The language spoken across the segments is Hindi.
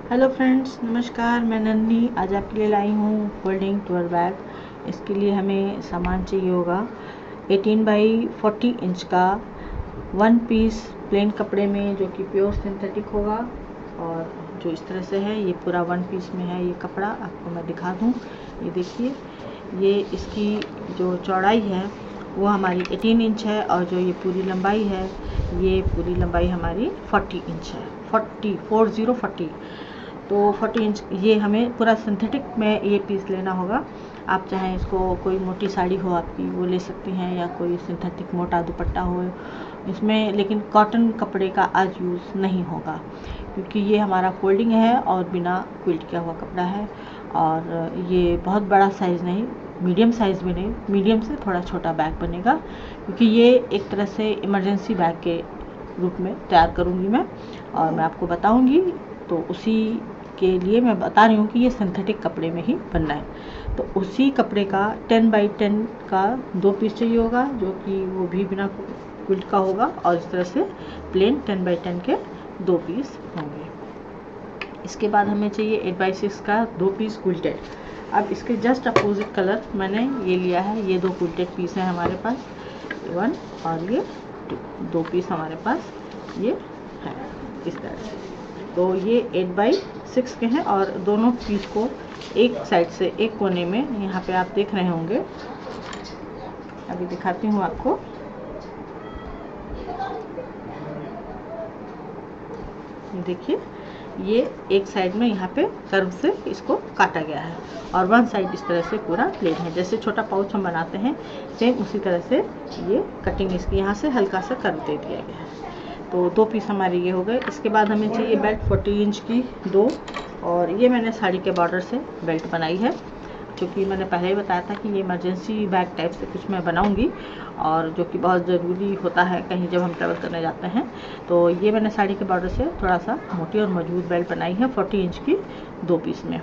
हेलो फ्रेंड्स, नमस्कार। मैं नन्ही आज आपके लिए लाई हूँ फोल्डिंग टूर बैग। इसके लिए हमें सामान चाहिए होगा 18 बाई 40 इंच का 1 पीस प्लेन कपड़े में, जो कि प्योर सिंथेटिक होगा। और जो इस तरह से है, ये पूरा 1 पीस में है। ये कपड़ा आपको मैं दिखा दूँ, ये देखिए। ये इसकी जो चौड़ाई है वो हमारी 18 इंच है, और जो ये पूरी लंबाई है, ये पूरी लंबाई हमारी 40 इंच है। 40 तो 40 इंच ये हमें पूरा सिंथेटिक में ये पीस लेना होगा। आप चाहें इसको कोई मोटी साड़ी हो आपकी, वो ले सकती हैं, या कोई सिंथेटिक मोटा दुपट्टा हो इसमें, लेकिन कॉटन कपड़े का आज यूज़ नहीं होगा, क्योंकि ये हमारा फोल्डिंग है और बिना क्विल्ट किया हुआ कपड़ा है। और ये बहुत बड़ा साइज़ नहीं, मीडियम साइज़ भी नहीं, मीडियम से थोड़ा छोटा बैग बनेगा, क्योंकि ये एक तरह से इमरजेंसी बैग के रूप में तैयार करूँगी मैं, और मैं आपको बताऊँगी। तो उसी के लिए मैं बता रही हूँ कि ये सिंथेटिक कपड़े में ही बनना है। तो उसी कपड़े का 10 बाई 10 का 2 पीस चाहिए होगा, जो कि वो भी बिना क्विल्ट का होगा, और इस तरह से प्लेन 10 बाई 10 के 2 पीस होंगे। इसके बाद हमें चाहिए 8 बाई 6 का 2 पीस क्विल्टेड। अब इसके जस्ट अपोजिट कलर मैंने ये लिया है। ये 2 क्विल्टेड पीस हैं हमारे पास, 1 और ये 2 पीस हमारे पास ये है इस तरह से। तो ये 8 बाई 6 के हैं, और दोनों पीस को एक साइड से एक कोने में, यहाँ पे आप देख रहे होंगे, अभी दिखाती हूँ आपको। देखिए, ये एक साइड में यहाँ पे कर्व से इसको काटा गया है, और वन साइड इस तरह से पूरा प्लेन है। जैसे छोटा पाउच हम बनाते हैं, सेम उसी तरह से ये कटिंग इसकी यहाँ से हल्का सा कर्व दे दिया गया है। तो 2 पीस हमारे ये हो गए। इसके बाद हमें चाहिए बेल्ट 40 इंच की 2, और ये मैंने साड़ी के बॉर्डर से बेल्ट बनाई है, क्योंकि मैंने पहले ही बताया था कि ये इमरजेंसी बैग टाइप से कुछ मैं बनाऊंगी, और जो कि बहुत ज़रूरी होता है कहीं जब हम ट्रैवल करने जाते हैं। तो ये मैंने साड़ी के बॉर्डर से थोड़ा सा मोटी और मजबूत बेल्ट बनाई है 40 इंच की 2 पीस में।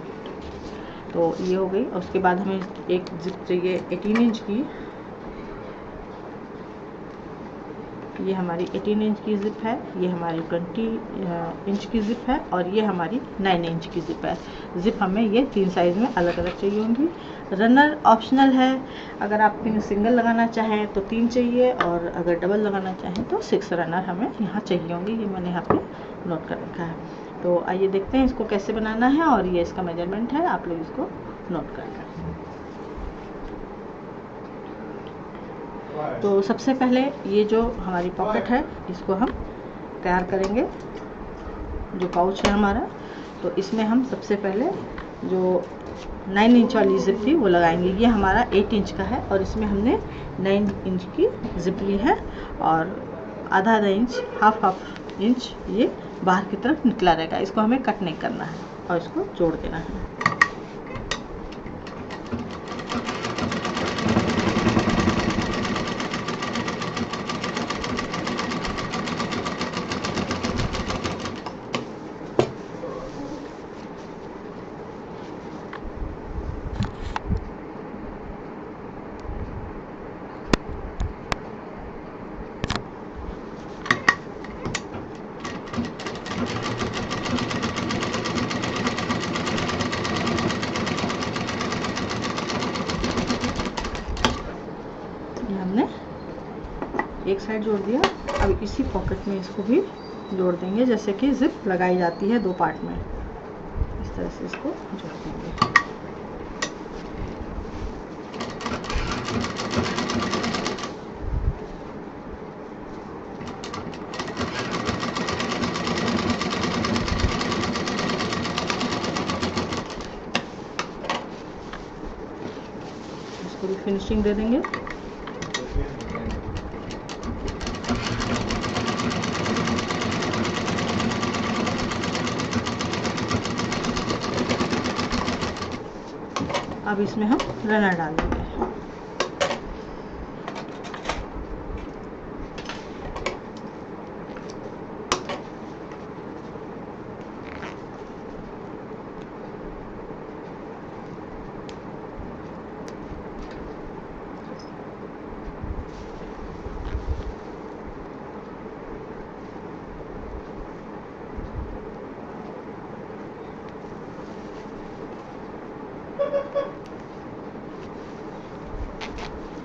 तो ये हो गई। और उसके बाद हमें एक जिप चाहिए 18 इंच की। ये हमारी 18 इंच की ज़िप है, ये हमारी 20 इंच की ज़िप है, और ये हमारी 9 इंच की ज़िप है। ज़िप हमें ये 3 साइज़ में अलग अलग चाहिए होंगी। रनर ऑप्शनल है, अगर आप सिंगल लगाना चाहें तो 3 चाहिए, और अगर डबल लगाना चाहें तो 6 रनर हमें यहाँ चाहिए होंगे। ये मैंने यहाँ पे नोट कर रखा है। तो आइए देखते हैं इसको कैसे बनाना है, और ये इसका मेजरमेंट है, आप लोग इसको नोट कर लें। तो सबसे पहले ये जो हमारी पॉकेट है, इसको हम तैयार करेंगे। जो पाउच है हमारा, तो इसमें हम सबसे पहले जो 9 इंच वाली ज़िप थी वो लगाएंगे। ये हमारा 8 इंच का है, और इसमें हमने 9 इंच की ज़िप ली है, और आधा इंच, हाफ इंच ये बाहर की तरफ निकला रहेगा। इसको हमें कट नहीं करना है, और इसको जोड़ देना है। हमने एक साइड जोड़ दिया। अब इसी पॉकेट में इसको भी जोड़ देंगे, जैसे कि जिप लगाई जाती है 2 पार्ट में, इस तरह से इसको जोड़ देंगे। इसको भी फिनिशिंग दे देंगे। अब इसमें हम रनर डाल देंगे।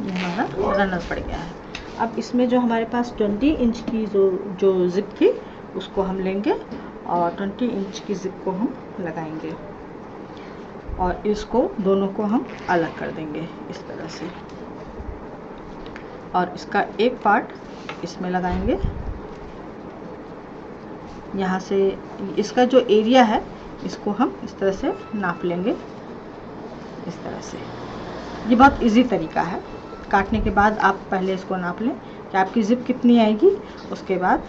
ये हमारा रनर पड़ गया है। अब इसमें जो हमारे पास 20 इंच की जो जिप थी उसको हम लेंगे और 20 इंच की जिप को हम लगाएंगे और इसको दोनों को हम अलग कर देंगे इस तरह से, और इसका एक पार्ट इसमें लगाएंगे। यहाँ से इसका जो एरिया है इसको हम इस तरह से नाप लेंगे, इस तरह से। ये बहुत इजी तरीका है। काटने के बाद आप पहले इसको नाप लें कि आपकी जिप कितनी आएगी, उसके बाद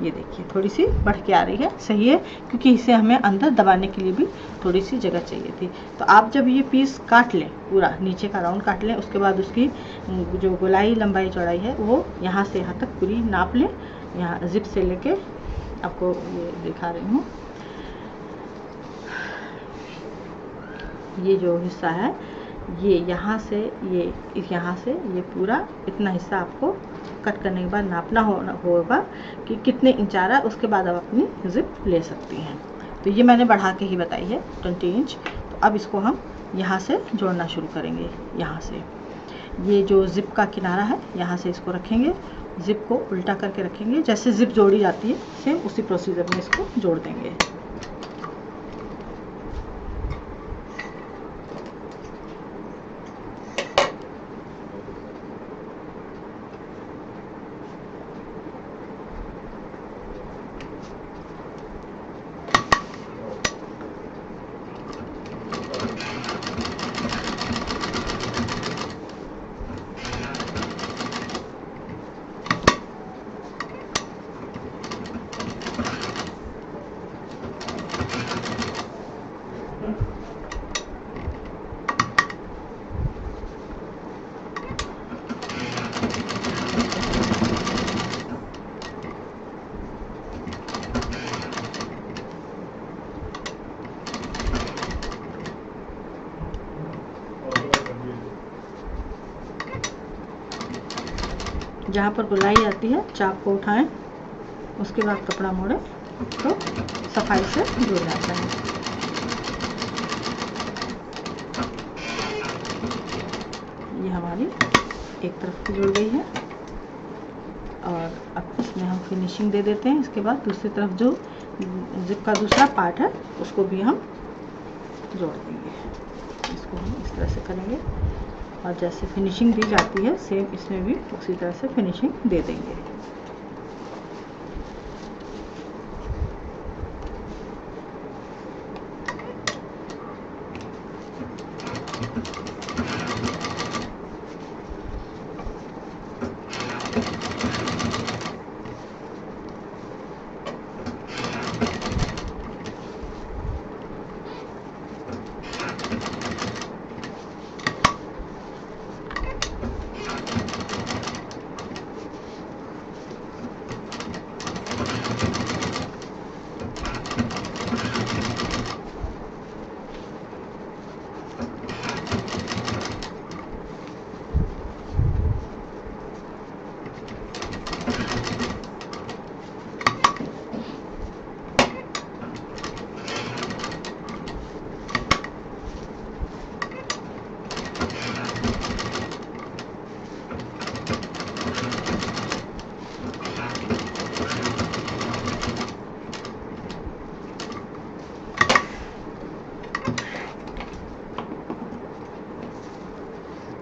ये देखिए थोड़ी सी बढ़ के आ रही है, सही है, क्योंकि इसे हमें अंदर दबाने के लिए भी थोड़ी सी जगह चाहिए थी। तो आप जब ये पीस काट लें, पूरा नीचे का राउंड काट लें, उसके बाद उसकी जो गोलाई लंबाई चौड़ाई है वो यहाँ से यहाँ तक पूरी नाप लें। यहाँ जिप से लेके आपको ये दिखा रही हूँ, ये जो हिस्सा है ये यहाँ से ये पूरा इतना हिस्सा आपको कट करने के बाद नापना होगा कि कितने इंच आ रहा है। उसके बाद आप अपनी जिप ले सकती हैं। तो ये मैंने बढ़ा के ही बताई है 20 इंच। तो अब इसको हम यहाँ से जोड़ना शुरू करेंगे। यहाँ से ये जो जिप का किनारा है यहाँ से इसको रखेंगे, जिप को उल्टा करके रखेंगे, जैसे जिप जोड़ी जाती है सेम उसी प्रोसीजर में इसको जोड़ देंगे। जहाँ पर गोलाई आती है चाप को उठाएं, उसके बाद कपड़ा मोड़ें तो सफाई से जुड़ जाता है। ये हमारी एक तरफ की जुड़ गई है और अब इसमें हम फिनिशिंग दे देते हैं। इसके बाद दूसरी तरफ जो जिप का दूसरा पार्ट है उसको भी हम जोड़ देंगे। इसको हम इस तरह से करेंगे और जैसे फिनिशिंग दी जाती है सेम इसमें भी उसी तरह से फिनिशिंग दे देंगे।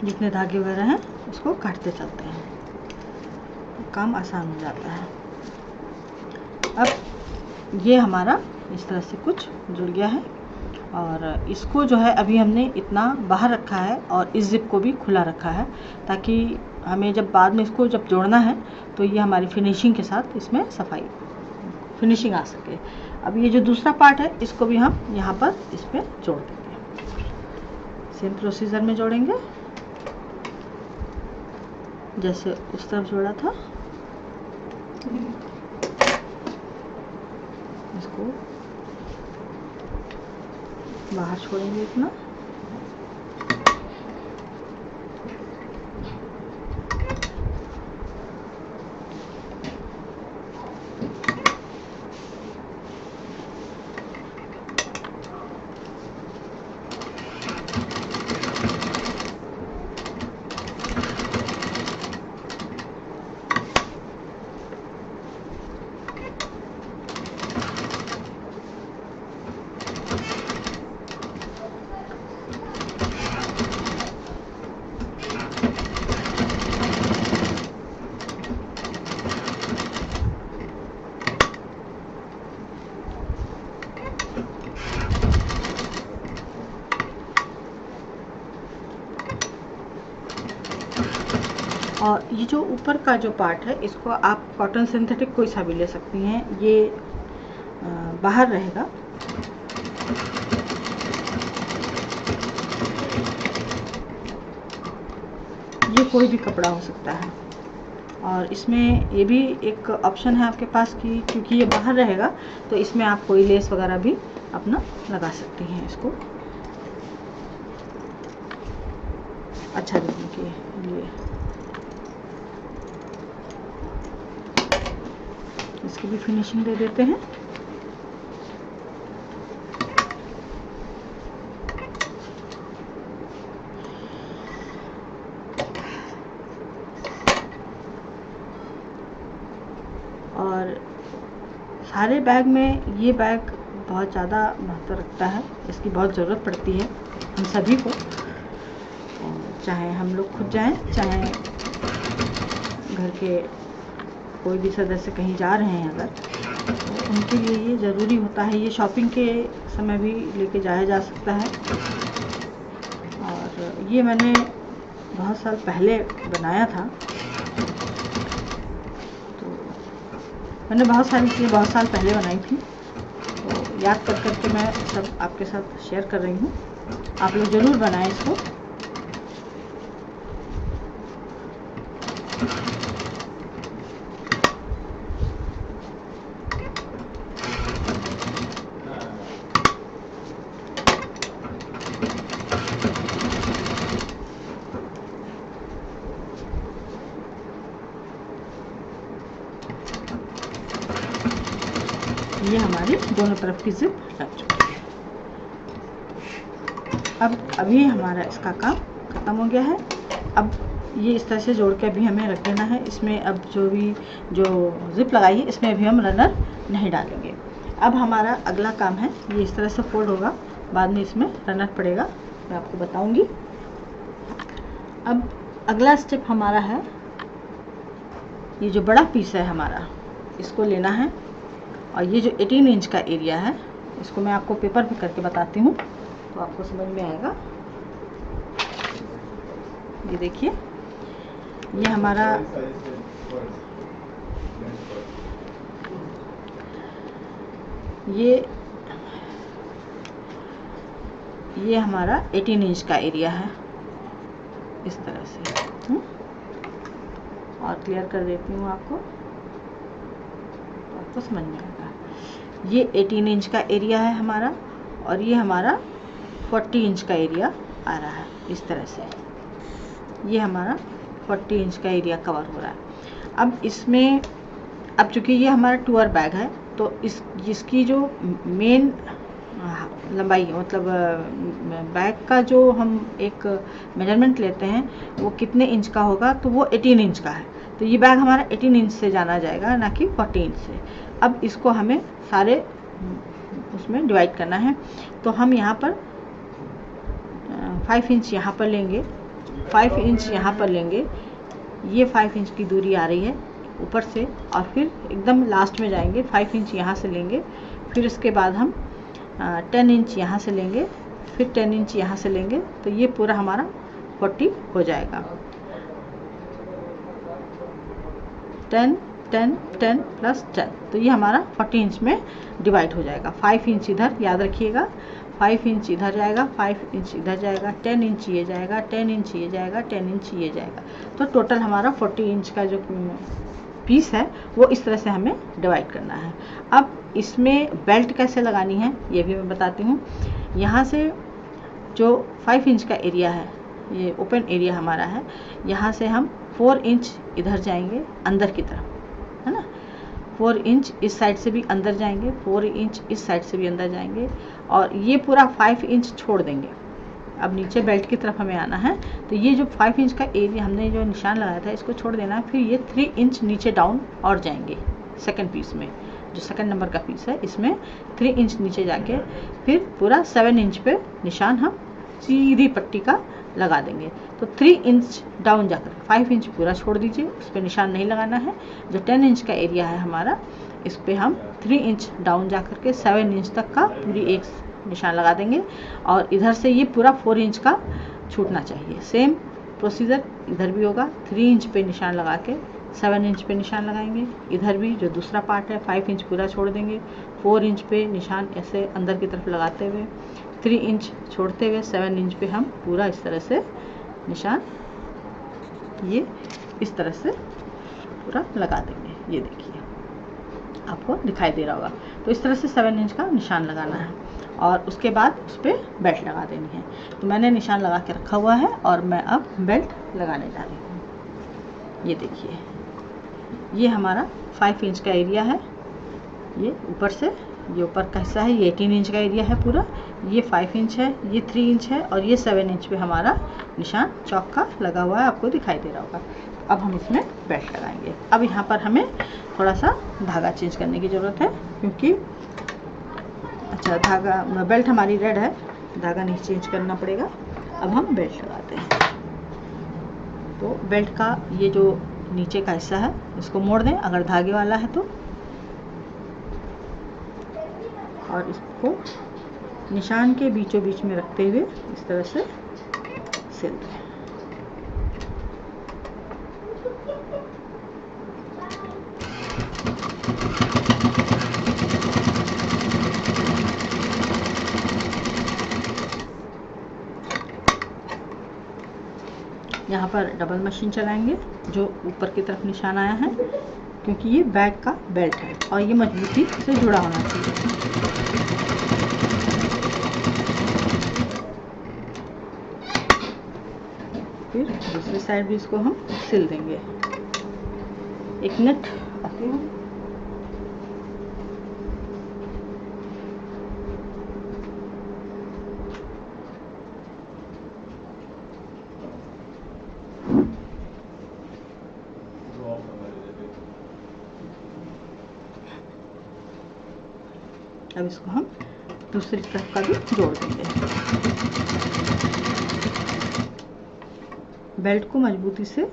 जितने धागे वगैरह हैं उसको काटते चलते हैं, काम आसान हो जाता है। अब ये हमारा इस तरह से कुछ जुड़ गया है और इसको जो है अभी हमने इतना बाहर रखा है और इस जिप को भी खुला रखा है ताकि हमें जब बाद में इसको जब जोड़ना है तो ये हमारी फिनिशिंग के साथ इसमें फिनिशिंग आ सके। अब ये जो दूसरा पार्ट है इसको भी हम यहाँ पर इस पर जोड़ देंगे। सेम प्रोसीजर में जोड़ेंगे जैसे उस तरफ जोड़ा था। इसको बाहर छोड़ेंगे इतना, और ये जो ऊपर का जो पार्ट है इसको आप कॉटन सिंथेटिक कोई सा भी ले सकती हैं, ये बाहर रहेगा। ये कोई भी कपड़ा हो सकता है। और इसमें ये भी एक ऑप्शन है आपके पास कि क्योंकि ये बाहर रहेगा तो इसमें आप कोई लेस वगैरह भी अपना लगा सकती हैं इसको अच्छा दिखने के लिए। इसकी भी फिनिशिंग दे देते हैं। और सारे बैग में ये बैग बहुत ज़्यादा महत्व रखता है, इसकी बहुत ज़रूरत पड़ती है हम सभी को, चाहे हम लोग खुद जाएं, चाहे घर के कोई भी सदस्य कहीं जा रहे हैं अगर, तो उनके लिए ये ज़रूरी होता है। ये शॉपिंग के समय भी लेके जाया जा सकता है। और ये मैंने बहुत साल पहले बनाया था, तो मैंने बहुत सारी चीज़ें बहुत साल पहले बनाई थी, तो याद कर करके मैं सब आपके साथ शेयर कर रही हूँ। आप लोग ज़रूर बनाएं इसको। ये हमारी दोनों तरफ की जिप लग चुकी है। अब अभी हमारा इसका काम ख़त्म हो गया है। अब ये इस तरह से जोड़ के अभी हमें रख देना है। इसमें अब जो जिप लगाई है इसमें अभी हम रनर नहीं डालेंगे। अब हमारा अगला काम है, ये इस तरह से फोल्ड होगा, बाद में इसमें रनर पड़ेगा, मैं आपको बताऊंगी। अब अगला स्टेप हमारा है, ये जो बड़ा पीस है हमारा, इसको लेना है। और ये जो 18 इंच का एरिया है इसको मैं आपको पेपर पे करके बताती हूँ तो आपको समझ में आएगा। ये देखिए, ये हमारा ये हमारा 18 इंच का एरिया है, इस तरह से। और क्लियर कर देती हूँ आपको, तो आपको समझ में आएगा। ये 18 इंच का एरिया है हमारा, और ये हमारा 40 इंच का एरिया आ रहा है, इस तरह से। ये हमारा 40 इंच का एरिया कवर हो रहा है। अब इसमें, अब चूँकि ये हमारा टूर बैग है, तो इसकी जो मेन लंबाई, मतलब बैग का जो हम एक मेजरमेंट लेते हैं वो कितने इंच का होगा, तो वो 18 इंच का है। तो ये बैग हमारा 18 इंच से जाना जाएगा, ना कि 40 इंच से। अब इसको हमें सारे उसमें डिवाइड करना है। तो हम यहाँ पर 5 इंच यहाँ पर लेंगे, 5 इंच यहाँ पर लेंगे, ये 5 इंच की दूरी आ रही है ऊपर से, और फिर एकदम लास्ट में जाएंगे, 5 इंच यहाँ से लेंगे, फिर इसके बाद हम 10 इंच यहाँ से लेंगे, फिर 10 इंच यहाँ से लेंगे, तो ये पूरा हमारा 40 हो जाएगा। 10 10 10 प्लस 10, तो ये हमारा 40 इंच में डिवाइड हो जाएगा। 5 इंच इधर, याद रखिएगा, 5 इंच इधर जाएगा, 5 इंच इधर जाएगा, 10 इंच ये जाएगा, 10 इंच ये जाएगा, 10 इंच ये जाएगा। तो टोटल हमारा 40 इंच का जो पीस है वो इस तरह से हमें डिवाइड करना है। अब इसमें बेल्ट कैसे लगानी है ये भी मैं बताती हूँ। यहाँ से जो 5 इंच का एरिया है, ये ओपन एरिया हमारा है, यहाँ से हम 4 इंच इधर जाएंगे अंदर की तरफ, है ना। 4 इंच इस साइड से भी अंदर जाएंगे, 4 इंच इस साइड से भी अंदर जाएंगे, और ये पूरा 5 इंच छोड़ देंगे। अब नीचे बेल्ट की तरफ हमें आना है, तो ये जो 5 इंच का एरिया हमने जो निशान लगाया था इसको छोड़ देना है। फिर ये 3 इंच नीचे डाउन और जाएंगे सेकंड पीस में, जो सेकंड नंबर का पीस है इसमें 3 इंच नीचे जाके फिर पूरा 7 इंच पे निशान हम सीधी पट्टी का लगा देंगे। तो 3 इंच डाउन जाकर 5 इंच पूरा छोड़ दीजिए, उस पर निशान नहीं लगाना है। जो 10 इंच का एरिया है हमारा, इस पर हम 3 इंच डाउन जाकर के 7 इंच तक का पूरी एक निशान लगा देंगे, और इधर से ये पूरा 4 इंच का छूटना चाहिए। सेम प्रोसीजर इधर भी होगा। 3 इंच पे निशान लगा के 7 इंच पे निशान लगाएंगे। इधर भी जो दूसरा पार्ट है 5 इंच पूरा छोड़ देंगे। 4 इंच पे निशान ऐसे अंदर की तरफ लगाते हुए 3 इंच छोड़ते हुए 7 इंच पे हम पूरा इस तरह से निशान ये इस तरह से पूरा लगा देंगे। ये देखिए आपको दिखाई दे रहा होगा। तो इस तरह से 7 इंच का निशान लगाना है और उसके बाद उस पर बेल्ट लगा देनी है। तो मैंने निशान लगा के रखा हुआ है और मैं अब बेल्ट लगाने जा रही हूँ। ये देखिए ये हमारा 5 इंच का एरिया है। ये ऊपर से ये ऊपर का हिस्सा है, ये 18 इंच का एरिया है पूरा। ये 5 इंच है, ये 3 इंच है और ये 7 इंच पे हमारा निशान चौक का लगा हुआ है, आपको दिखाई दे रहा होगा। अब हम इसमें बेल्ट लगाएंगे। अब यहाँ पर हमें थोड़ा सा धागा चेंज करने की ज़रूरत है, क्योंकि अच्छा धागा बेल्ट हमारी रेड है, धागा नहीं चेंज करना पड़ेगा। अब हम बेल्ट लगाते हैं। तो बेल्ट का ये जो नीचे का हिस्सा है इसको मोड़ दें अगर धागे वाला है तो, और इसको निशान के बीचों बीच में रखते हुए इस तरह से सिल दें। यहाँ पर डबल मशीन चलाएंगे जो ऊपर की तरफ निशान आया है, क्योंकि ये बैक का बेल्ट है और ये मजबूती से जुड़ा होना चाहिए। फिर दूसरी साइड भी इसको हम सिल देंगे। 1 मिनट आती हूँ। अब इसको हम दूसरी तरफ का भी जोड़ देंगे। बेल्ट को मजबूती से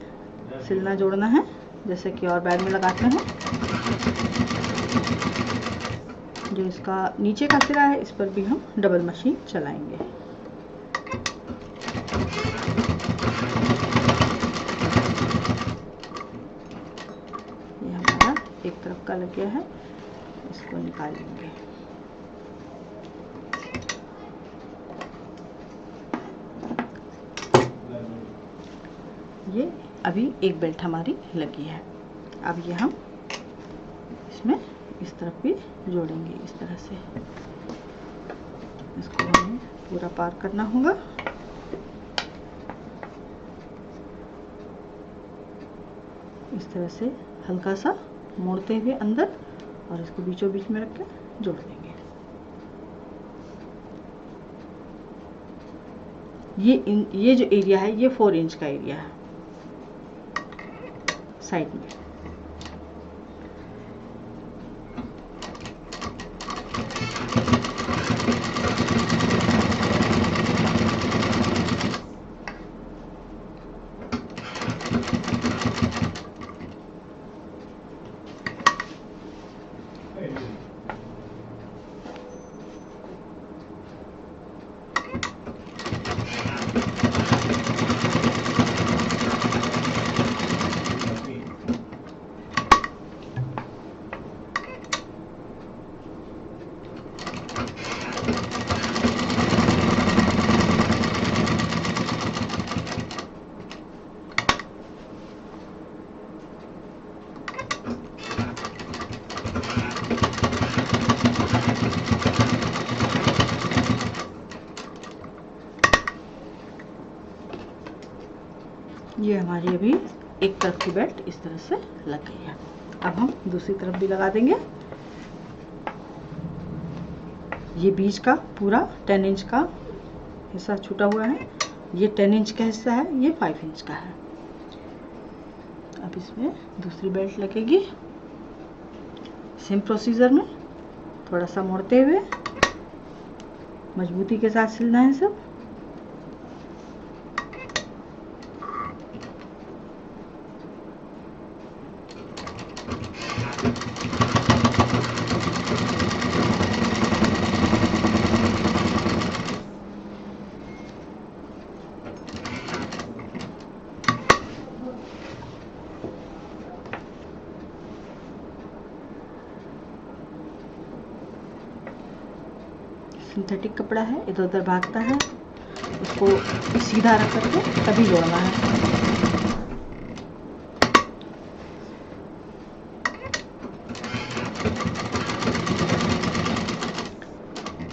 सिलना जोड़ना है, जैसे कि और बैग में लगाते हैं। जो इसका नीचे का सिरा है इस पर भी हम डबल मशीन चलाएंगे। ये हमारा एक तरफ का लग गया है, इसको निकाल लेंगे। ये अभी एक बेल्ट हमारी लगी है। अब ये हम इसमें इस तरफ भी जोड़ेंगे इस तरह से। इसको हमें पूरा पार करना होगा। इस तरह से हल्का सा मोड़ते हुए अंदर और इसको बीचों बीच में रख के जोड़ देंगे। ये जो एरिया है ये 4 इंच का एरिया है साइड में। ये हमारी अभी एक तरफ की बेल्ट इस तरह से लग गई है। अब हम दूसरी तरफ भी लगा देंगे। ये बीच का पूरा 10 इंच का हिस्सा छूटा हुआ है, ये 10 इंच का हिस्सा है, ये 5 इंच का है। अब इसमें दूसरी बेल्ट लगेगी। सेम प्रोसीजर में थोड़ा सा मोड़ते हुए मजबूती के साथ सिलना है सब। सिंथेटिक कपड़ा है, इधर उधर भागता है, उसको सीधा रख करके तभी जोड़ना है।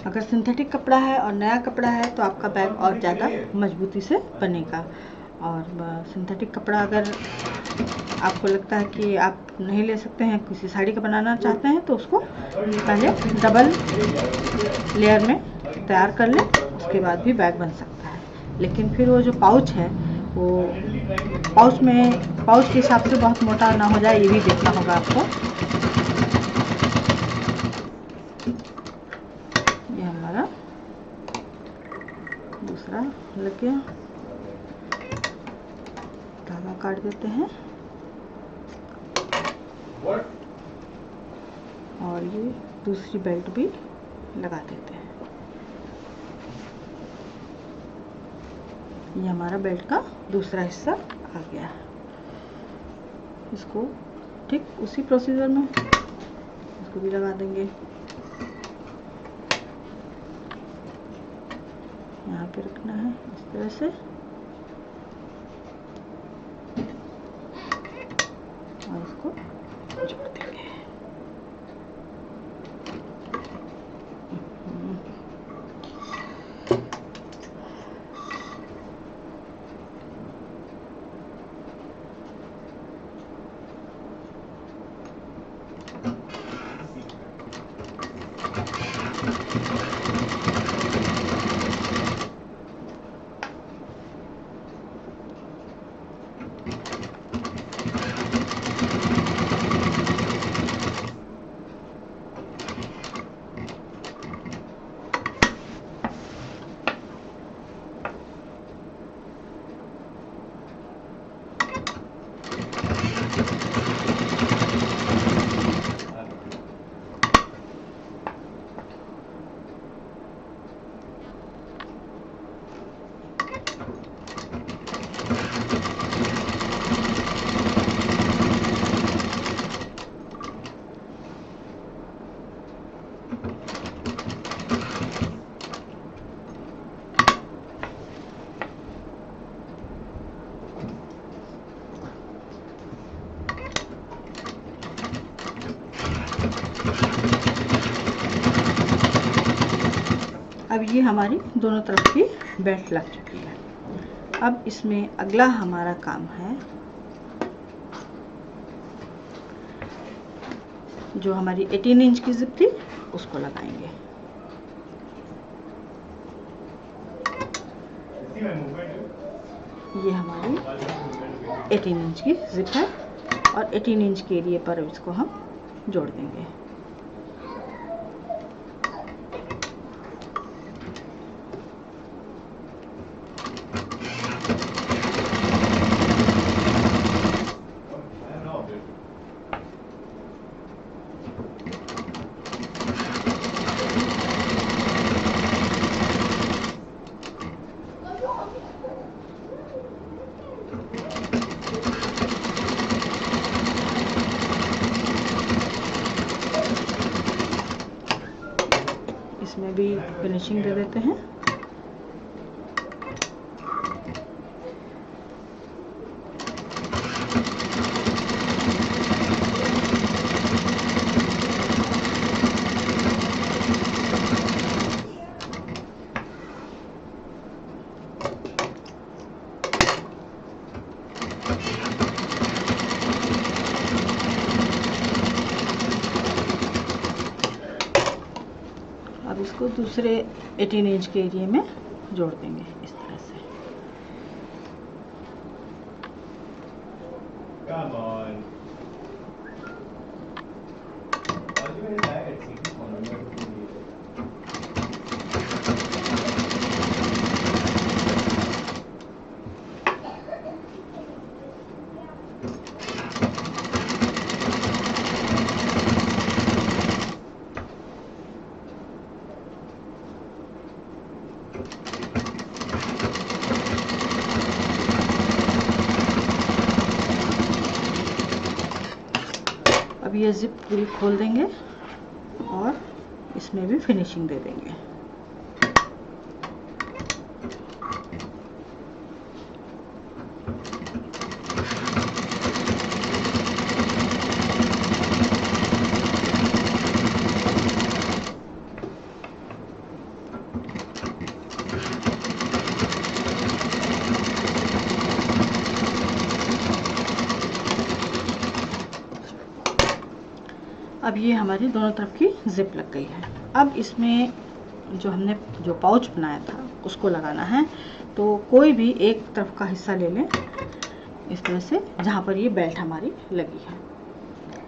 अगर सिंथेटिक कपड़ा है और नया कपड़ा है तो आपका बैग और ज़्यादा मजबूती से बनेगा। और सिंथेटिक कपड़ा अगर आपको लगता है कि आप नहीं ले सकते हैं, किसी साड़ी का बनाना चाहते हैं, तो उसको पहले डबल लेयर में तैयार कर लें, उसके बाद भी बैग बन सकता है। लेकिन फिर वो जो पाउच है, वो पाउच के हिसाब से बहुत मोटा ना हो जाए, ये भी देखना होगा आपको। ये हमारा दूसरा लग गया, धागा काट देते हैं और ये दूसरी बेल्ट भी लगा देते हैं। ये हमारा बेल्ट का दूसरा हिस्सा आ गया है। इसको ठीक उसी प्रोसीजर में इसको भी लगा देंगे। यहाँ पे रखना है इस तरह से और इसको जोड़ देंगे। अब ये हमारी दोनों तरफ की बेल्ट लग चुकी है। अब इसमें अगला हमारा काम है, जो हमारी 18 इंच की जिप थी उसको लगाएंगे। ये हमारी 18 इंच की जिप है और 18 इंच के एरिया पर इसको हम जोड़ देंगे। इसमें भी फिनिशिंग दे देते हैं। अब इसको दूसरे 18 इंच के एरिया में जोड़ देंगे इस तरह से। Come on. I'll do it back at CT corner. अब ये जिप पूरी खोल देंगे और इसमें भी फिनिशिंग दे देंगे। अब ये हमारी दोनों तरफ की जिप लग गई है। अब इसमें जो हमने जो पाउच बनाया था उसको लगाना है। तो कोई भी एक तरफ का हिस्सा ले लें इस तरह से, जहाँ पर ये बेल्ट हमारी लगी है।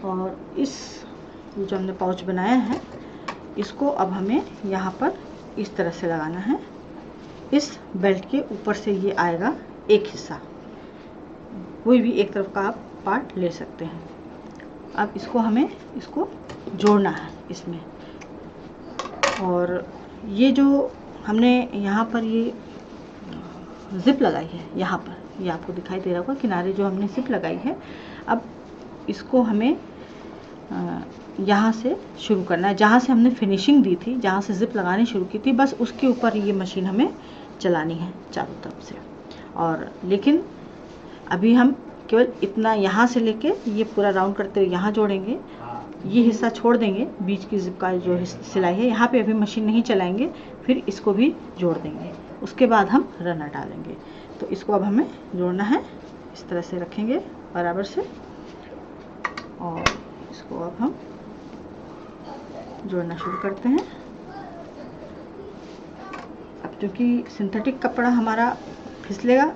और इस जो हमने पाउच बनाया है इसको अब हमें यहाँ पर इस तरह से लगाना है। इस बेल्ट के ऊपर से ये आएगा एक हिस्सा, कोई भी एक तरफ का आप पार्ट ले सकते हैं। अब इसको हमें इसको जोड़ना है इसमें। और ये जो हमने यहाँ पर ये जिप लगाई है, यहाँ पर ये आपको दिखाई दे रहा होगा किनारे जो हमने जिप लगाई है, अब इसको हमें यहाँ से शुरू करना है। जहाँ से हमने फिनिशिंग दी थी, जहाँ से जिप लगानी शुरू की थी, बस उसके ऊपर ये मशीन हमें चलानी है चारों तरफ से। और लेकिन अभी हम केवल इतना यहाँ से लेके ये पूरा राउंड करते हुए यहाँ जोड़ेंगे, ये हिस्सा छोड़ देंगे, बीच की जिप का जो सिलाई है यहाँ पे अभी मशीन नहीं चलाएंगे, फिर इसको भी जोड़ देंगे, उसके बाद हम रनर डालेंगे। तो इसको अब हमें जोड़ना है, इस तरह से रखेंगे बराबर से, और इसको अब हम जोड़ना शुरू करते हैं। अब क्योंकि सिंथेटिक कपड़ा हमारा फिसलेगा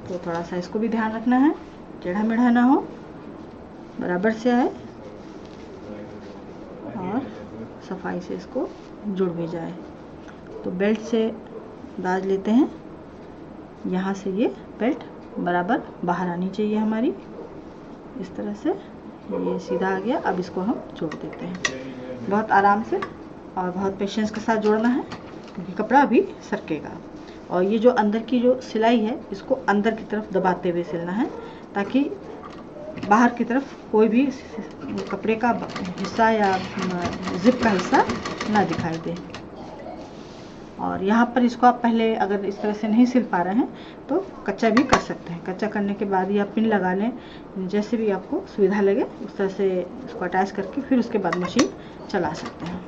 तो थोड़ा सा इसको भी ध्यान रखना है, टेढ़ा मेढ़ा ना हो, बराबर से आए और सफाई से इसको जुड़ भी जाए। तो बेल्ट से दाज लेते हैं, यहाँ से ये बेल्ट बराबर बाहर आनी चाहिए हमारी, इस तरह से ये सीधा आ गया। अब इसको हम जोड़ देते हैं बहुत आराम से और बहुत पेशेंस के साथ जोड़ना है, क्योंकि कपड़ा अभी सरकेगा। और ये जो अंदर की जो सिलाई है इसको अंदर की तरफ दबाते हुए सिलना है, ताकि बाहर की तरफ कोई भी कपड़े का हिस्सा या जिप का हिस्सा ना दिखाई दे। और यहाँ पर इसको आप पहले अगर इस तरह से नहीं सिल पा रहे हैं तो कच्चा भी कर सकते हैं। कच्चा करने के बाद ही आप पिन लगा लें, जैसे भी आपको सुविधा लगे उस तरह से इसको अटैच करके फिर उसके बाद मशीन चला सकते हैं।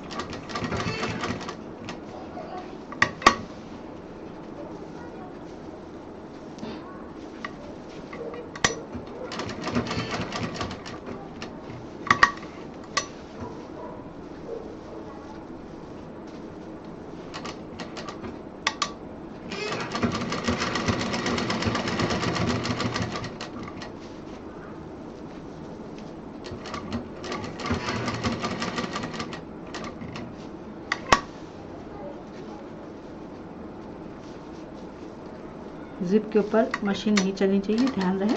जिप के ऊपर मशीन नहीं चलनी चाहिए, ध्यान रहे।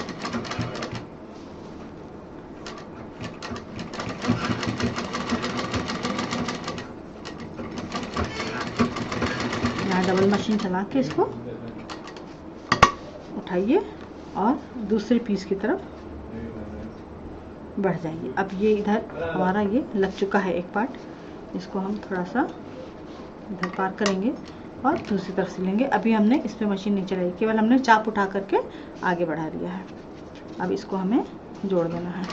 यहाँ डबल मशीन चला के इसको उठाइए और दूसरे पीस की तरफ बढ़ जाइए। अब ये इधर हमारा ये लग चुका है एक पार्ट, इसको हम थोड़ा सा इधर पार करेंगे और दूसरी तरफ से लेंगे। अभी हमने इस पर मशीन नहीं चलाई, केवल हमने चाप उठा करके आगे बढ़ा दिया है। अब इसको हमें जोड़ देना है।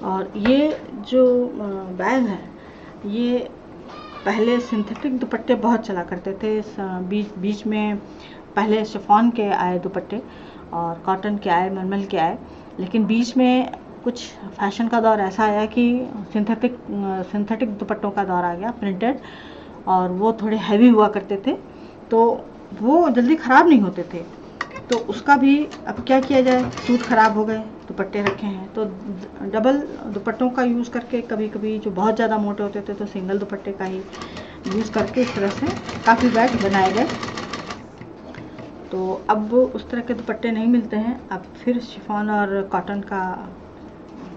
और ये जो बैग है ये पहले सिंथेटिक दुपट्टे बहुत चला करते थे। बीच में पहले शिफॉन के आए दुपट्टे और कॉटन के आए, मलमल के आए, लेकिन बीच में कुछ फैशन का दौर ऐसा आया कि सिंथेटिक दुपट्टों का दौर आ गया, प्रिंटेड, और वो थोड़े हैवी हुआ करते थे, तो वो जल्दी ख़राब नहीं होते थे। तो उसका भी अब क्या किया जाए, सूट ख़राब हो गए, दुपट्टे रखे हैं, तो डबल दुपट्टों का यूज़ करके, कभी कभी जो बहुत ज़्यादा मोटे होते थे तो सिंगल दुपट्टे का ही यूज़ करके इस तरह से काफ़ी बैग बनाए गए। तो अब उस तरह के दुपट्टे नहीं मिलते हैं, अब फिर शिफॉन और कॉटन का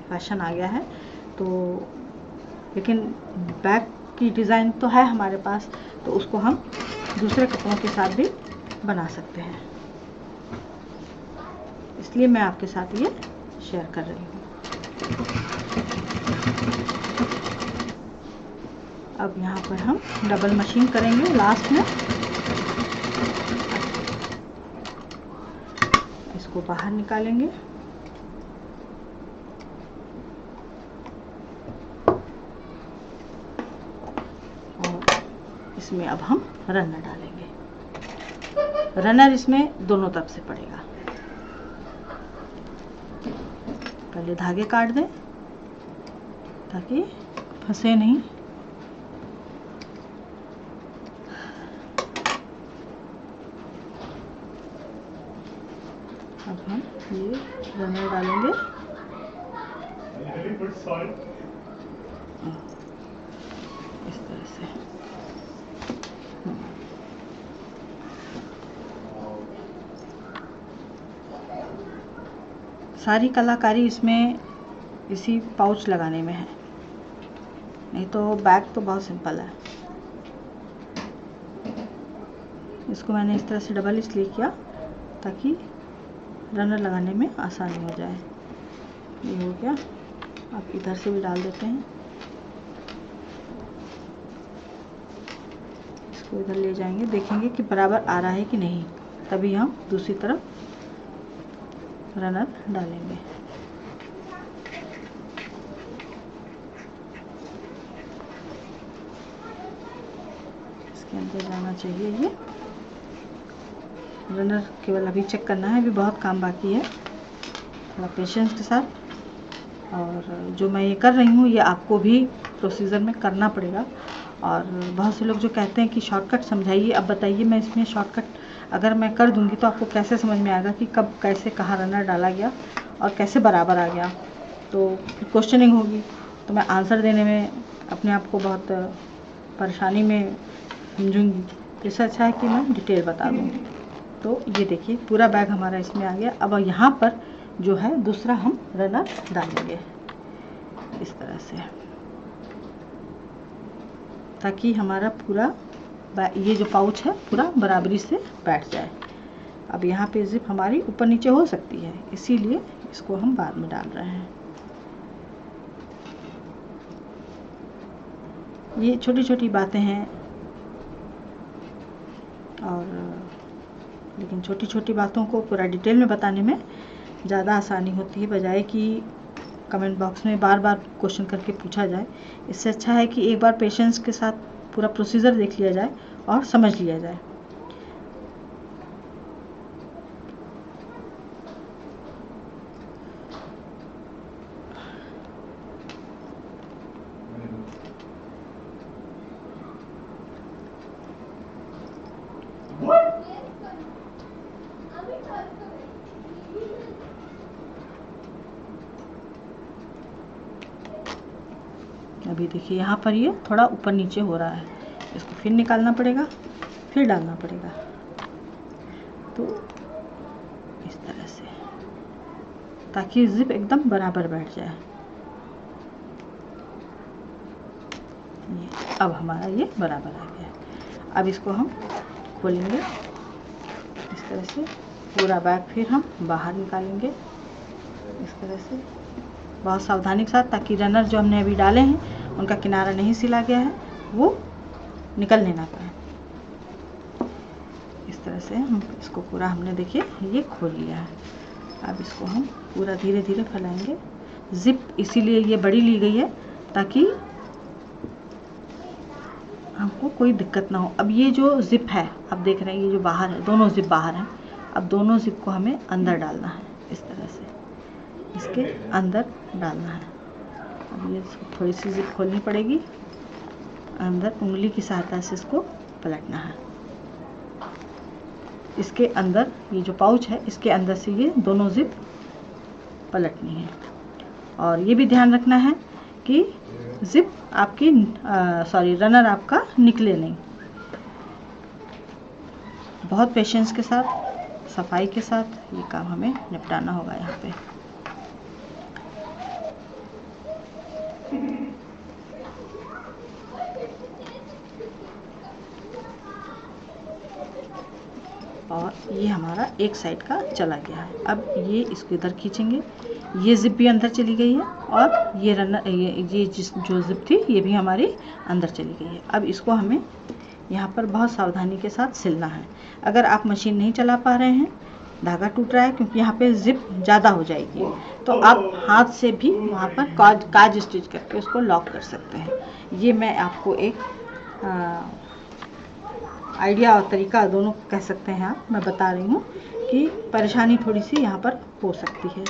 फैशन आ गया है। तो लेकिन बैग की डिज़ाइन तो है हमारे पास, तो उसको हम दूसरे कपड़ों के साथ भी बना सकते हैं, इसलिए मैं आपके साथ ये शेयर कर रही हूँ। अब यहाँ पर हम डबल मशीन करेंगे लास्ट में। इसको बाहर निकालेंगे और इसमें अब हम रनर डालेंगे। रनर इसमें दोनों तरफ से पड़ेगा। पहले धागे काट दें ताकि फंसे नहीं। अब हम ये रनर डालेंगे इस तरह से। सारी कलाकारी इसमें इसी पाउच लगाने में है, नहीं तो बैग तो बहुत सिंपल है। इसको मैंने इस तरह से डबल इसलिए किया ताकि रनर लगाने में आसानी हो जाए। ये हो गया। अब इधर से भी डाल देते हैं। इसको इधर ले जाएंगे, देखेंगे कि बराबर आ रहा है कि नहीं, तभी हम दूसरी तरफ रनर डालेंगे। इसके अंदर जाना चाहिए ये रनर। केवल अभी चेक करना है, अभी बहुत काम बाकी है, थोड़ा पेशेंस के साथ। और जो मैं ये कर रही हूँ ये आपको भी प्रोसीजर में करना पड़ेगा। और बहुत से लोग जो कहते हैं कि शॉर्टकट समझाइए, अब बताइए मैं इसमें शॉर्टकट अगर मैं कर दूंगी तो आपको कैसे समझ में आएगा कि कब कैसे कहाँ रनर डाला गया और कैसे बराबर आ गया। तो क्वेश्चनिंग होगी तो मैं आंसर देने में अपने आप को बहुत परेशानी में समझूंगी। तो इससे अच्छा है कि मैं डिटेल बता दूँ। तो ये देखिए पूरा बैग हमारा इसमें आ गया। अब यहाँ पर जो है दूसरा हम रनर डालेंगे इस तरह से, ताकि हमारा पूरा ये जो पाउच है पूरा बराबरी से बैठ जाए। अब यहाँ पे जिप हमारी ऊपर नीचे हो सकती है, इसीलिए इसको हम बाद में डाल रहे हैं। ये छोटी छोटी बातें हैं, और लेकिन छोटी छोटी बातों को पूरा डिटेल में बताने में ज़्यादा आसानी होती है, बजाय कि कमेंट बॉक्स में बार बार क्वेश्चन करके पूछा जाए। इससे अच्छा है कि एक बार पेशेंस के साथ पूरा प्रोसीजर देख लिया जाए और समझ लिया जाए। अभी देखिए यहाँ पर ये थोड़ा ऊपर नीचे हो रहा है, इसको फिर निकालना पड़ेगा, फिर डालना पड़ेगा। तो इस तरह से, ताकि जिप एकदम बराबर बैठ जाए। ये अब हमारा ये बराबर आ गया। अब इसको हम खोलेंगे इस तरह से, पूरा बैग फिर हम बाहर निकालेंगे इस तरह से, बहुत सावधानी के साथ, ताकि रनर जो हमने अभी डाले हैं उनका किनारा नहीं सिला गया है वो निकलने ना पाए। इस तरह से हम इसको पूरा हमने देखिए ये खोल लिया है। अब इसको हम पूरा धीरे धीरे फैलाएंगे। जिप इसीलिए ये बड़ी ली गई है ताकि हमको कोई दिक्कत ना हो। अब ये जो जिप है आप देख रहे हैं, ये जो बाहर है, दोनों जिप बाहर हैं। अब दोनों जिप को हमें अंदर डालना है इस तरह से, इसके अंदर डालना है। अब ये थोड़ी सी जिप खोलनी पड़ेगी, अंदर उंगली की सहायता से इसको पलटना है। इसके अंदर ये जो पाउच है इसके अंदर से ये दोनों जिप पलटनी है। और ये भी ध्यान रखना है कि जिप आपकी रनर आपका निकले नहीं। बहुत पेशेंस के साथ, सफाई के साथ ये काम हमें निपटाना होगा यहाँ पे। और ये हमारा एक साइड का चला गया है। अब ये इसको इधर खींचेंगे, ये जिप भी अंदर चली गई है, और ये रनर ये जो जिप थी ये भी हमारी अंदर चली गई है। अब इसको हमें यहाँ पर बहुत सावधानी के साथ सिलना है। अगर आप मशीन नहीं चला पा रहे हैं धागा टूट रहा है क्योंकि यहाँ पे जिप ज़्यादा हो जाएगी। तो आप हाथ से भी वहाँ पर काज स्टिच करके उसको लॉक कर सकते हैं। ये मैं आपको एक आइडिया और तरीका दोनों कह सकते हैं आप, मैं बता रही हूँ कि परेशानी थोड़ी सी यहाँ पर हो सकती है।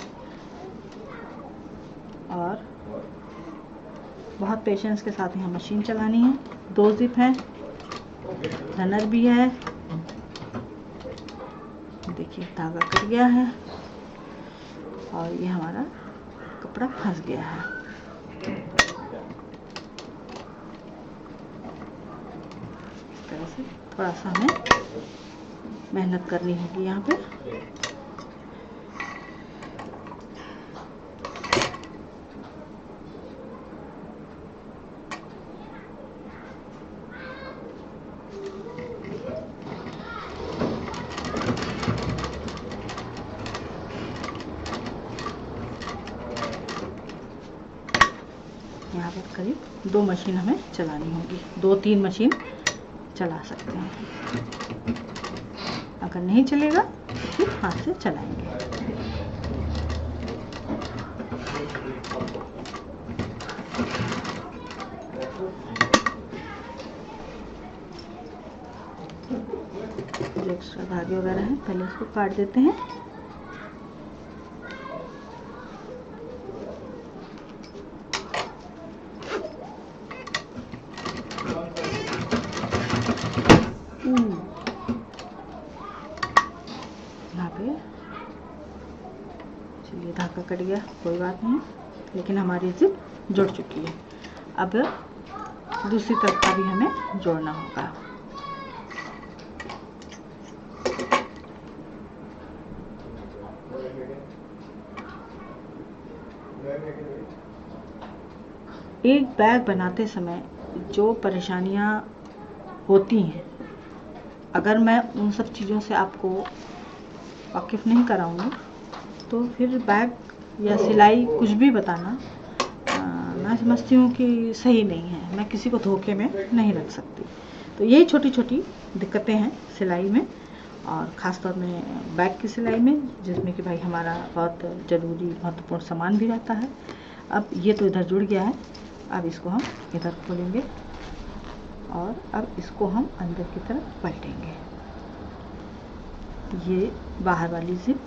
और बहुत पेशेंस के साथ यहाँ मशीन चलानी है। 2 जिप हैं, रनर भी है। देखिए धागा कट गया है और ये हमारा कपड़ा फंस गया है। इस तरह से थोड़ा सा हमें मेहनत करनी होगी यहाँ पे। यहाँ पर करीब 2 मशीन हमें चलानी होगी, 2-3 मशीन चला सकते हैं। अगर नहीं चलेगा तो फिर हाथ से चलाएंगे। जो एक्स्ट्रा धागे वगैरह हैं पहले इसको काट देते हैं। यहाँ पे चलिए धागा कट गया, कोई बात नहीं, लेकिन हमारी जिप जुड़ चुकी है। अब दूसरी तरफ का भी हमें जोड़ना होगा। एक बैग बनाते समय जो परेशानियाँ होती हैं, अगर मैं उन सब चीज़ों से आपको वाकिफ़ नहीं कराऊंगी तो फिर बैग या सिलाई कुछ भी बताना मैं समझती हूँ कि सही नहीं है। मैं किसी को धोखे में नहीं रख सकती। तो यही छोटी छोटी दिक्कतें हैं सिलाई में, और ख़ास तौर में बैग की सिलाई में, जिसमें कि भाई हमारा बहुत ज़रूरी महत्वपूर्ण सामान भी रहता है। अब ये तो इधर जुड़ गया है, अब इसको हम इधर खोलेंगे और अब इसको हम अंदर की तरफ पलटेंगे। ये बाहर वाली जिप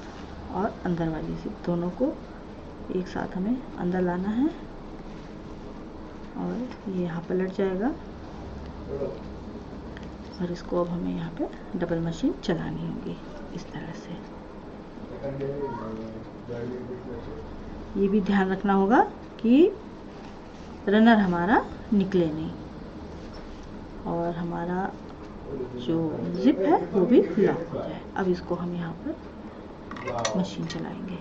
और अंदर वाली जिप दोनों को एक साथ हमें अंदर लाना है और ये यहाँ पलट जाएगा और इसको अब हमें यहाँ पे डबल मशीन चलानी होगी इस तरह से। ये भी ध्यान रखना होगा कि रनर हमारा निकले नहीं और हमारा जो जिप है वो भी लॉक हो जाए। अब इसको हम यहाँ पर मशीन चलाएंगे।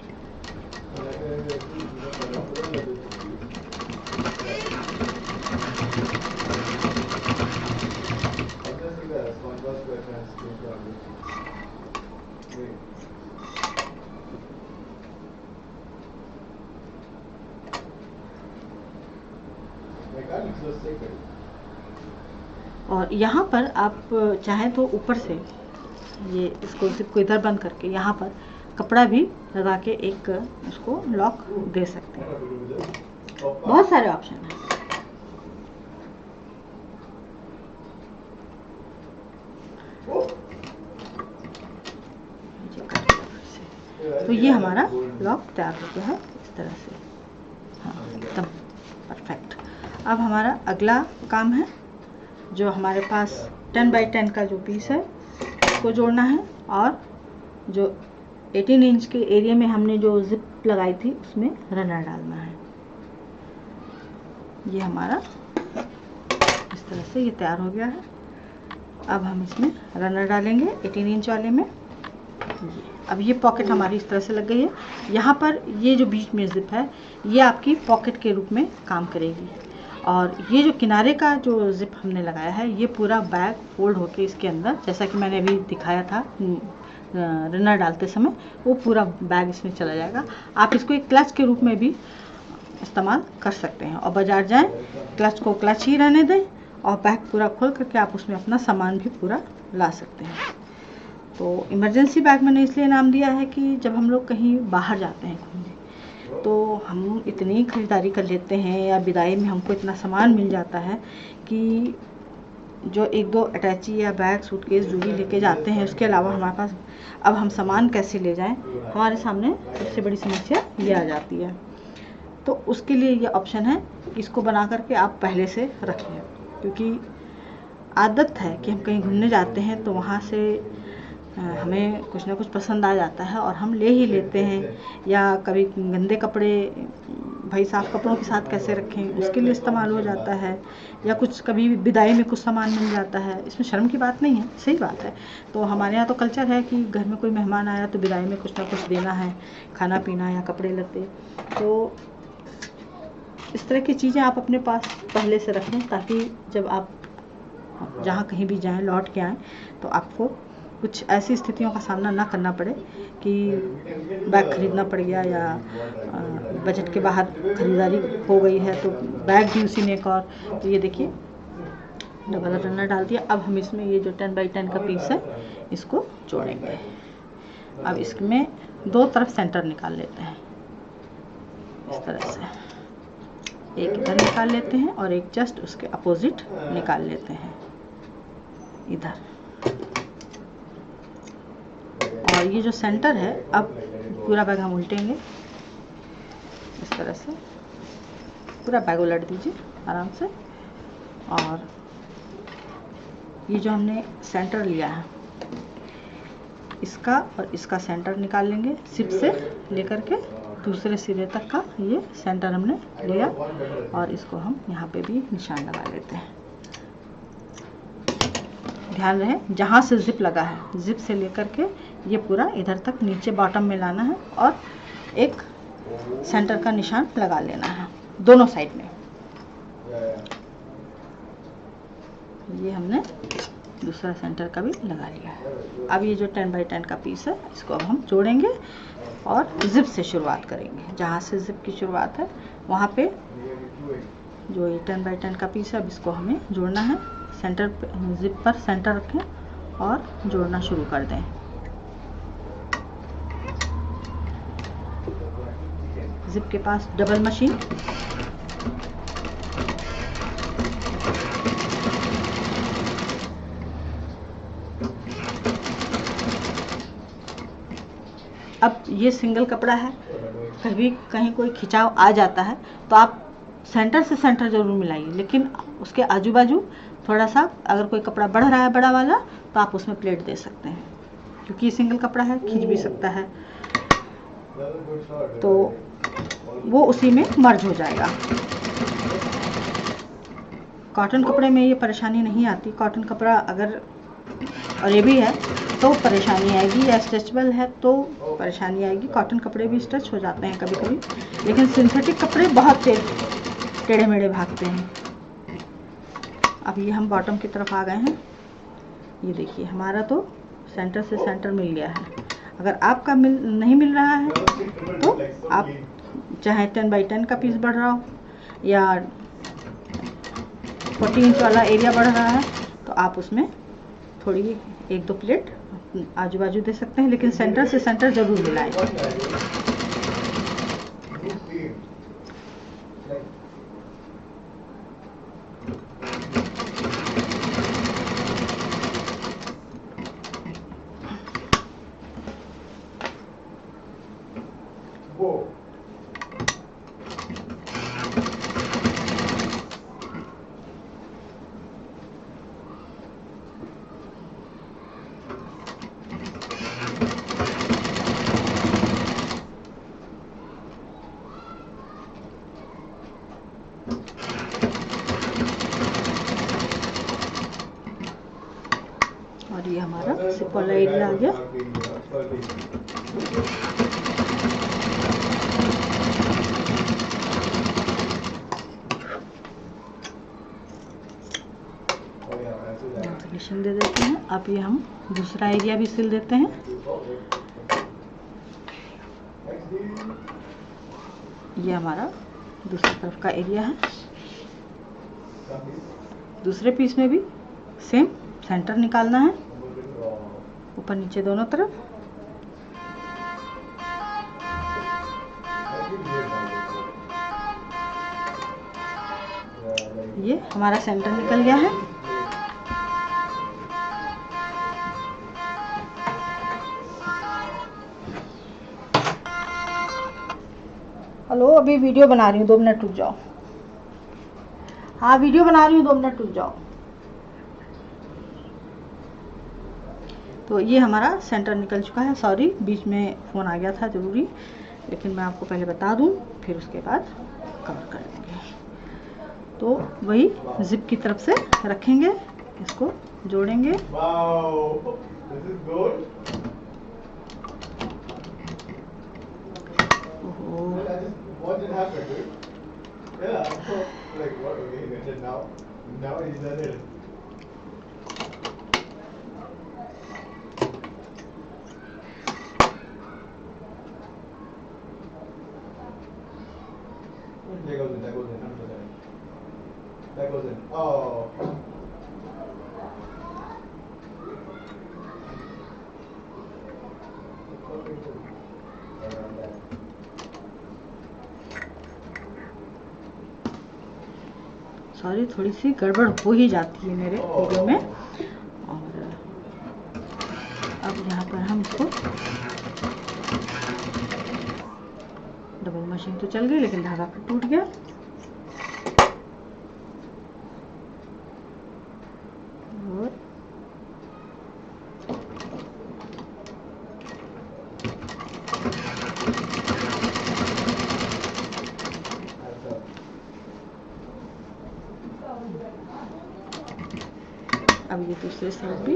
और यहाँ पर आप चाहें तो ऊपर से ये इसको जिप को इधर बंद करके यहाँ पर कपड़ा भी लगा के एक उसको लॉक दे सकते हैं। बहुत सारे ऑप्शन हैं। तो ये हमारा लॉक तैयार हो गया है इस तरह से। हाँ, एकदम परफेक्ट। अब हमारा अगला काम है, जो हमारे पास 10 बाई 10 का जो पीस है उसको जोड़ना है और जो 18 इंच के एरिया में हमने जो जिप लगाई थी उसमें रनर डालना है। ये हमारा इस तरह से ये तैयार हो गया है। अब हम इसमें रनर डालेंगे 18 इंच वाले में। अब ये पॉकेट हमारी इस तरह से लग गई है। यहाँ पर ये जो बीच में जिप है ये आपकी पॉकेट के रूप में काम करेगी, और ये जो किनारे का जो जिप हमने लगाया है ये पूरा बैग फोल्ड होके इसके अंदर, जैसा कि मैंने अभी दिखाया था रनर डालते समय, वो पूरा बैग इसमें चला जाएगा। आप इसको एक क्लच के रूप में भी इस्तेमाल कर सकते हैं, और बाजार जाएं क्लच को क्लच ही रहने दें और बैग पूरा खोल करके आप उसमें अपना सामान भी पूरा ला सकते हैं। तो इमरजेंसी बैग मैंने इसलिए नाम दिया है कि जब हम लोग कहीं बाहर जाते हैं घूमने तो हम इतनी ख़रीदारी कर लेते हैं या विदाई में हमको इतना सामान मिल जाता है कि जो एक दो अटैची या बैग सूटकेस जो भी लेके जाते हैं उसके अलावा हमारे पास अब हम सामान कैसे ले जाएं, हमारे सामने सबसे बड़ी समस्या ये आ जाती है। तो उसके लिए ये ऑप्शन है कि इसको बना करके आप पहले से रख लें, क्योंकि आदत है कि हम कहीं घूमने जाते हैं तो वहाँ से हमें कुछ ना कुछ पसंद आ जाता है और हम ले ही लेते हैं, या कभी गंदे कपड़े भाई साफ़ कपड़ों के साथ कैसे रखें उसके लिए इस्तेमाल हो जाता है, या कुछ कभी विदाई में कुछ सामान मिल जाता है। इसमें शर्म की बात नहीं है, सही बात है। तो हमारे यहाँ तो कल्चर है कि घर में कोई मेहमान आया तो विदाई में कुछ ना कुछ देना है, खाना पीना या कपड़े लत्ते। तो इस तरह की चीज़ें आप अपने पास पहले से रखें ताकि जब आप जहाँ कहीं भी जाएं लौट के आएँ तो आपको कुछ ऐसी स्थितियों का सामना ना करना पड़े कि बैग खरीदना पड़ गया या बजट के बाहर खरीदारी हो गई है तो बैग भी उसी में एक और। तो ये देखिए डबल रनर डाल दिया। अब हम इसमें ये जो 10x10 का पीस है इसको जोड़ेंगे। अब इसमें दो तरफ सेंटर निकाल लेते हैं इस तरह से, एक इधर निकाल लेते हैं और एक जस्ट उसके अपोजिट निकाल लेते हैं इधर। और ये जो सेंटर है अब पूरा बैग हम उल्टेंगे इस तरह से, पूरा बैग उलट दीजिए आराम से। और ये जो हमने सेंटर लिया है इसका और इसका सेंटर निकाल लेंगे, सिप से लेकर के दूसरे सिरे तक का ये सेंटर हमने लिया और इसको हम यहाँ पे भी निशान लगा लेते हैं। ध्यान रहे जहाँ से जिप लगा है जिप से लेकर के ये पूरा इधर तक नीचे बॉटम में लाना है और एक सेंटर का निशान लगा लेना है दोनों साइड में। ये हमने दूसरा सेंटर का भी लगा लिया है। अब ये जो 10x10 का पीस है इसको अब हम जोड़ेंगे और जिप से शुरुआत करेंगे। जहाँ से जिप की शुरुआत है वहाँ पे जो ये 10x10 का पीस है अब इसको हमें जोड़ना है। सेंटर पे जिप पर सेंटर रखें और जोड़ना शुरू कर दें। जिप के पास डबल मशीन, अब ये सिंगल कपड़ा है, कभी कहीं कोई खिंचाव आ जाता है तो आप सेंटर से सेंटर ज़रूर मिलाइए, लेकिन उसके आजू बाजू थोड़ा सा अगर कोई कपड़ा बढ़ रहा है बड़ा वाला तो आप उसमें प्लेट दे सकते हैं, क्योंकि ये सिंगल कपड़ा है खींच भी सकता है तो वो उसी में मर्ज हो जाएगा। कॉटन कपड़े में ये परेशानी नहीं आती। कॉटन कपड़ा अगर और ये भी है तो परेशानी आएगी, या स्ट्रेचेबल है तो परेशानी आएगी। कॉटन कपड़े भी स्ट्रेच हो जाते हैं कभी कभी, लेकिन सिंथेटिक कपड़े बहुत टेढ़े मेढ़े भागते हैं। अब ये हम बॉटम की तरफ आ गए हैं। ये देखिए हमारा तो सेंटर से सेंटर मिल गया है। अगर आपका नहीं मिल रहा है तो आप चाहे 10x10 का पीस बढ़ रहा हो या 40 इंच वाला एरिया बढ़ रहा है तो आप उसमें थोड़ी एक दो प्लेट आजू बाजू दे सकते हैं, लेकिन सेंटर से सेंटर ज़रूर मिलाएं। और ये हमारा सिप वाला एरिया आ गया। फिनिशिंग दे देते हैं। अब ये हम दूसरा एरिया भी सिल देते हैं। ये हमारा दूसरी तरफ का एरिया है। दूसरे पीस में भी सेम सेंटर निकालना है ऊपर नीचे दोनों तरफ। ये हमारा सेंटर निकल गया है। हेलो, अभी वीडियो बना रही हूँ, 2 मिनट रुक जाओ। हाँ, वीडियो बना रही हूँ, 2 मिनट रुक जाओ। तो ये हमारा सेंटर निकल चुका है। सॉरी, बीच में फ़ोन आ गया था ज़रूरी, लेकिन मैं आपको पहले बता दूँ, फिर उसके बाद कवर कर लेंगे। तो वही जिप की तरफ से रखेंगे, इसको जोड़ेंगे। That goes in, 100%. That goes in. Oh. Sorry, थोड़ी सी गड़बड़ हो ही जाती है मेरे वीडियो में। और अब यहाँ पर हम इसको, डबल मशीन तो चल गई लेकिन धागा पर टूट गया। और अब ये दूसरे साइड भी।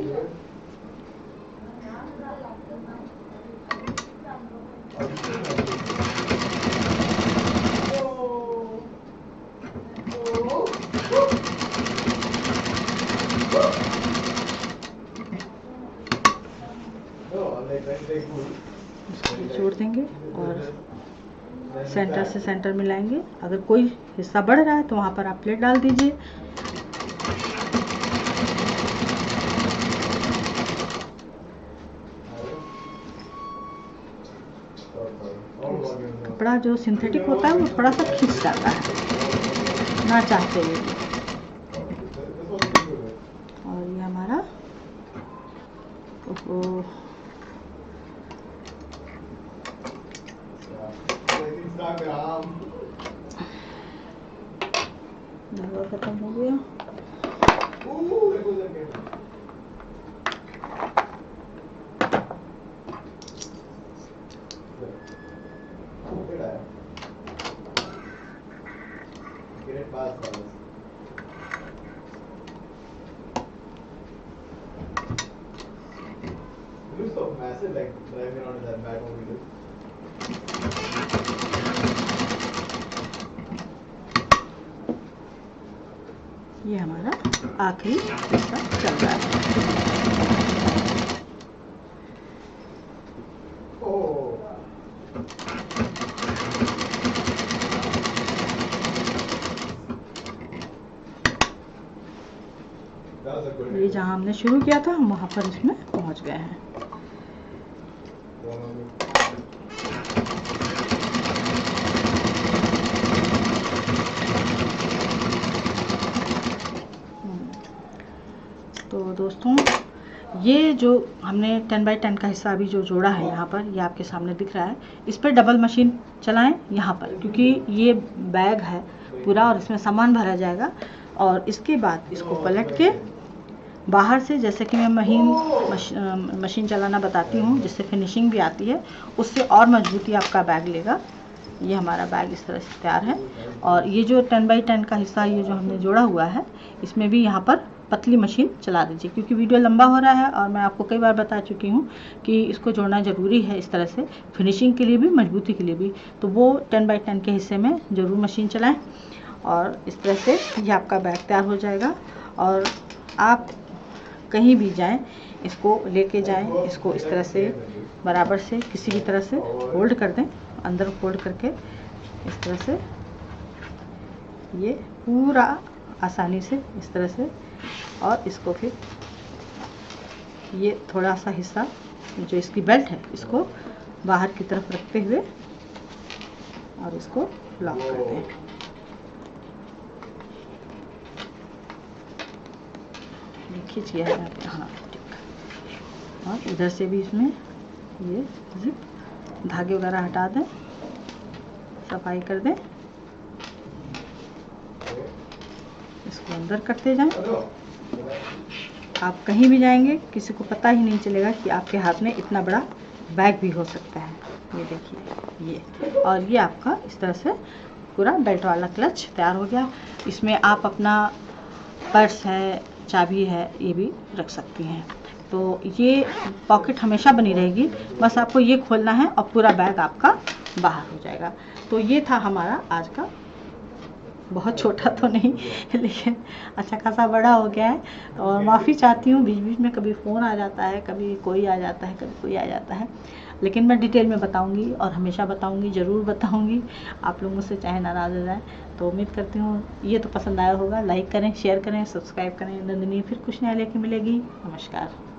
इसको जोड़ देंगे और सेंटर से सेंटर मिलाएंगे। अगर कोई हिस्सा बढ़ रहा है तो वहाँ पर आप प्लेट डाल दीजिए। कपड़ा जो सिंथेटिक होता है वो थोड़ा सा खींच जाता है ना चाहते हुए। और ये हमारा धागा खत्म हो गया। Looks so massive, like driving around in that Batmobile. ये हमारा आखिरी हिस्सा चल रहा है। ये जहाँ हमने शुरू किया था हम वहाँ पर इसमें पहुँच गए हैं। तो दोस्तों, ये जो हमने 10 बाई 10 का हिस्सा अभी जो जोड़ा है यहाँ पर, ये आपके सामने दिख रहा है। इस पर डबल मशीन चलाएं यहाँ पर, क्योंकि ये बैग है पूरा और इसमें सामान भरा जाएगा। और इसके बाद इसको पलट के बाहर से, जैसे कि मैं मशीन चलाना बताती हूँ जिससे फिनिशिंग भी आती है, उससे और मजबूती आपका बैग लेगा। ये हमारा बैग इस तरह से तैयार है। और ये जो 10 बाई 10 का हिस्सा ये जो हमने जोड़ा हुआ है, इसमें भी यहाँ पर पतली मशीन चला दीजिए, क्योंकि वीडियो लंबा हो रहा है और मैं आपको कई बार बता चुकी हूँ कि इसको जोड़ना ज़रूरी है, इस तरह से फिनिशिंग के लिए भी, मजबूती के लिए भी। तो वो 10 बाई 10 के हिस्से में ज़रूर मशीन चलाएँ और इस तरह से ये आपका बैग तैयार हो जाएगा। और आप कहीं भी जाएं, इसको लेके जाएं, इसको इस तरह से बराबर से किसी भी तरह से होल्ड कर दें, अंदर फोल्ड करके इस तरह से, ये पूरा आसानी से इस तरह से। और इसको फिर ये थोड़ा सा हिस्सा जो इसकी बेल्ट है इसको बाहर की तरफ रखते हुए और इसको लॉक करते हैं। खींच गया है यहाँ पे, हाँ ठीक। और इधर से भी इसमें ये जिप धागे वगैरह हटा दें, सफाई कर दें, इसको अंदर करते जाएं। आप कहीं भी जाएंगे किसी को पता ही नहीं चलेगा कि आपके हाथ में इतना बड़ा बैग भी हो सकता है। ये देखिए ये, और ये आपका इस तरह से पूरा बेल्ट वाला क्लच तैयार हो गया। इसमें आप अपना पर्स है, चाबी है, ये भी रख सकती हैं। तो ये पॉकेट हमेशा बनी रहेगी, बस आपको ये खोलना है और पूरा बैग आपका बाहर हो जाएगा। तो ये था हमारा आज का, बहुत छोटा तो नहीं लेकिन अच्छा खासा बड़ा हो गया है। और माफ़ी चाहती हूँ, बीच बीच में कभी फ़ोन आ जाता है, कभी कोई आ जाता है, कभी कोई आ जाता है, लेकिन मैं डिटेल में बताऊंगी और हमेशा बताऊंगी, ज़रूर बताऊंगी। आप लोग मुझसे चाहे नाराज़ हो जाए। तो उम्मीद करती हूँ ये तो पसंद आया होगा। लाइक करें, शेयर करें, सब्सक्राइब करें। नंदिनी फिर कुछ नया लेके मिलेगी। नमस्कार।